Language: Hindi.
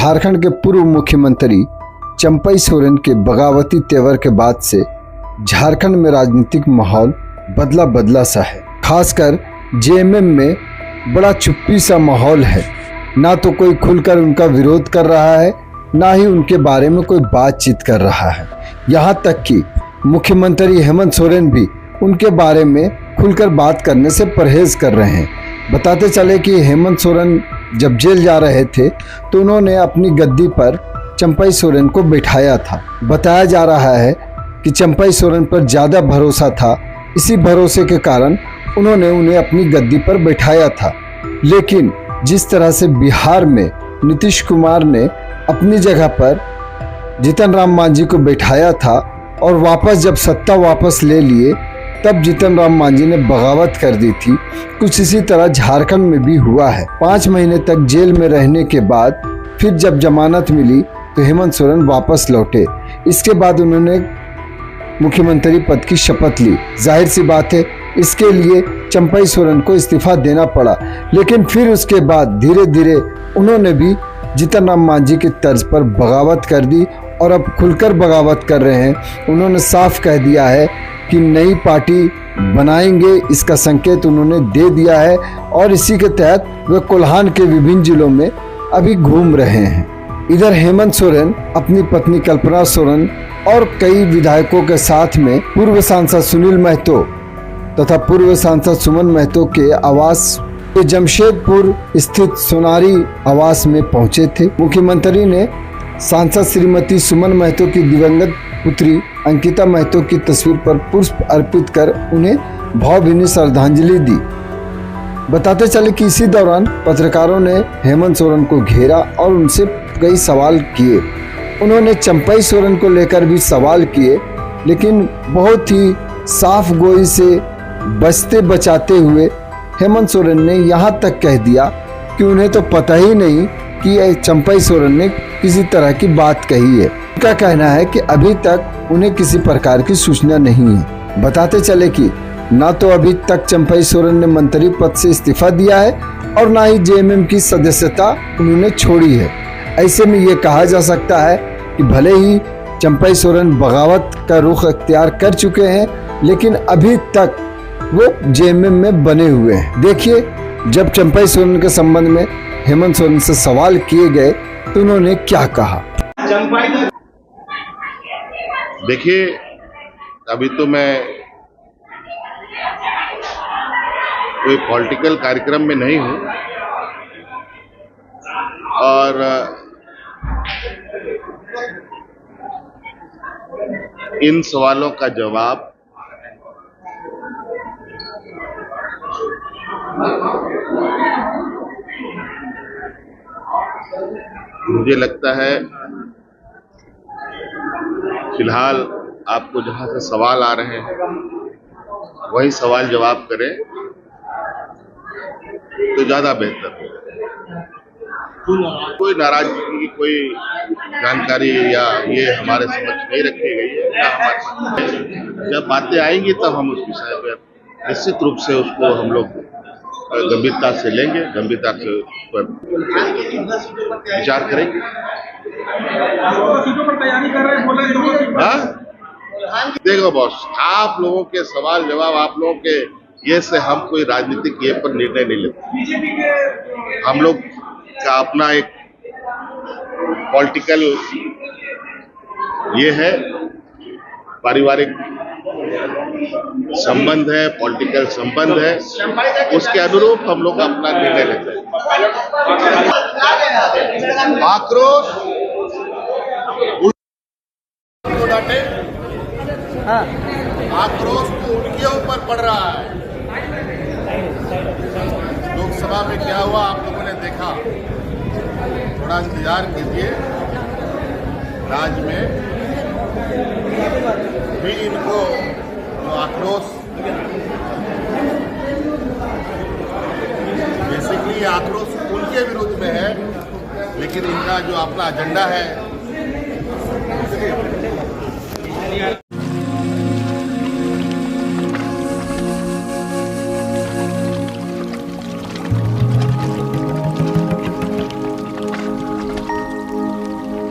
झारखंड के पूर्व मुख्यमंत्री चंपई सोरेन के बगावती तेवर के बाद से झारखंड में राजनीतिक माहौल बदला बदला सा है। खासकर जेएमएम में बड़ा चुप्पी सा माहौल है। ना तो कोई खुलकर उनका विरोध कर रहा है, ना ही उनके बारे में कोई बातचीत कर रहा है। यहाँ तक कि मुख्यमंत्री हेमंत सोरेन भी उनके बारे में खुलकर बात करने से परहेज कर रहे हैं। बताते चले कि हेमंत सोरेन जब जेल जा रहे थे तो उन्होंने अपनी गद्दी पर चंपई सोरेन को बिठाया था। बताया जा रहा है कि चंपई सोरेन पर ज़्यादा भरोसा था, इसी भरोसे के कारण उन्होंने उन्हें अपनी गद्दी पर बिठाया था। लेकिन जिस तरह से बिहार में नीतीश कुमार ने अपनी जगह पर जीतन राम मांझी को बिठाया था और वापस जब सत्ता वापस ले लिए तब जीतन राम मांझी ने बगावत कर दी थी। कुछ इसी तरह झारखंड में भी हुआ है। 5 महीने तक जेल में रहने के बाद फिर जब जमानत मिली तो हेमंत सोरेन वापस लौटे। इसके बाद उन्होंने मुख्यमंत्री पद की शपथ ली। जाहिर सी बात है इसके लिए चंपई सोरेन को इस्तीफा देना पड़ा। लेकिन फिर उसके बाद धीरे धीरे उन्होंने भी जीतन राम मांझी की तर्ज पर बगावत कर दी और अब खुलकर बगावत कर रहे हैं। उन्होंने साफ कह दिया है कि नई पार्टी बनाएंगे, इसका संकेत उन्होंने दे दिया है और इसी के तहत वे कोल्हान के विभिन्न जिलों में अभी घूम रहे हैं। इधर हेमंत सोरेन अपनी पत्नी कल्पना सोरेन और कई विधायकों के साथ में पूर्व सांसद सुनील महतो तथा पूर्व सांसद सुमन महतो के आवास जमशेदपुर स्थित सोनारी आवास में पहुंचे थे। मुख्यमंत्री ने सांसद श्रीमती सुमन महतो की दिवंगत पुत्री अंकिता महतो की तस्वीर पर पुष्प अर्पित कर उन्हें भावभीनी श्रद्धांजलि दी। बताते चले कि इसी दौरान पत्रकारों ने हेमंत सोरेन को घेरा और उनसे कई सवाल किए। उन्होंने चंपई सोरेन को लेकर भी सवाल किए, लेकिन बहुत ही साफ गोई से बचते बचाते हुए हेमंत सोरेन ने यहाँ तक कह दिया कि उन्हें तो पता ही नहीं कि चंपई सोरेन ने किसी तरह की बात कही है। उनका कहना है कि अभी तक उन्हें किसी प्रकार की सूचना नहीं है। बताते चले कि ना तो अभी तक चंपई सोरेन ने मंत्री पद से इस्तीफा दिया है और ना ही जेएमएम की सदस्यता उन्होंने छोड़ी है। ऐसे में ये कहा जा सकता है कि भले ही चंपई सोरेन बगावत का रुख अख्तियार कर चुके हैं, लेकिन अभी तक वो जेएमएम में बने हुए हैं। देखिए, जब चंपई सोरेन के संबंध में हेमंत सोरेन से सवाल किए गए तो उन्होंने क्या कहा। देखिए, अभी तो मैं कोई पॉलिटिकल कार्यक्रम में नहीं हूं और इन सवालों का जवाब मुझे लगता है फिलहाल आपको जहां से सवाल आ रहे हैं वही सवाल जवाब करें तो ज्यादा बेहतर होगा। कोई नाराजगी की कोई जानकारी या ये हमारे समझ नहीं रखी गई है ना हमारे। जब बातें आएंगी तब हम उस विषय पर निश्चित रूप से उसको हम लोग गंभीरता से लेंगे, गंभीरता से उस पर विचार करेंगे। देखो बॉस, आप लोगों के सवाल जवाब, आप लोगों के ये से हम कोई राजनीतिक ये पर निर्णय नहीं लेते। हम लोग का अपना एक पॉलिटिकल ये है, पारिवारिक संबंध है, पॉलिटिकल संबंध है, उसके अनुरूप हम लोग अपना निर्णय लेते हैं। आक्रोश आक्रोश तो उनके ऊपर पड़ रहा है। लोकसभा में क्या हुआ आप लोगों ने देखा। थोड़ा इंतजार कीजिए, राज्य में भी इनको आक्रोश, बेसिकली आक्रोश उनके विरुद्ध में है, लेकिन इनका जो अपना एजेंडा है